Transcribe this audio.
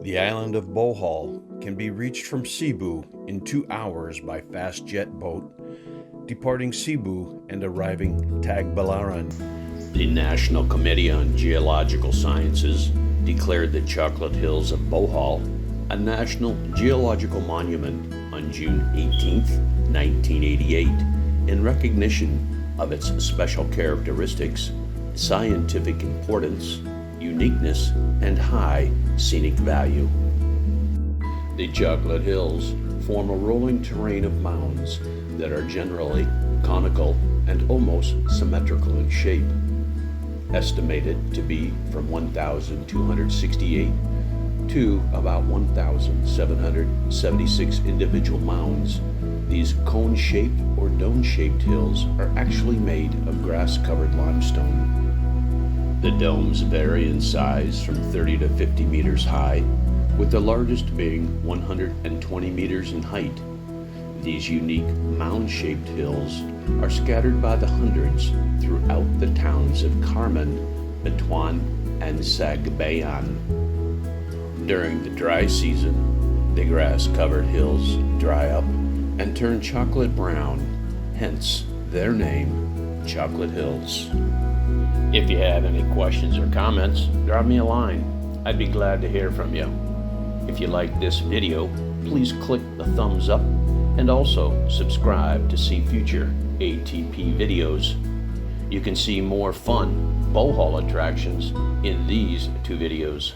The island of Bohol can be reached from Cebu in 2 hours by fast jet boat, departing Cebu and arriving Tagbilaran. The National Committee on Geological Sciences declared the Chocolate Hills of Bohol a National Geological Monument on June 18, 1988, in recognition of its special characteristics, scientific importance, uniqueness, and high scenic value. The Chocolate Hills form a rolling terrain of mounds that are generally conical and almost symmetrical in shape. Estimated to be from 1,268 to about 1,776 individual mounds, these cone-shaped or dome-shaped hills are actually made of grass-covered limestone. The domes vary in size from 30 to 50 meters high, with the largest being 120 meters in height. These unique mound-shaped hills are scattered by the hundreds throughout the towns of Carmen, Batuan and Sagbayan. During the dry season, the grass-covered hills dry up and turn chocolate brown, hence their name, Chocolate Hills. If you have any questions or comments, drop me a line. I'd be glad to hear from you. If you like this video, please click the thumbs up and also subscribe to see future ATP videos. You can see more fun Bohol attractions in these 2 videos.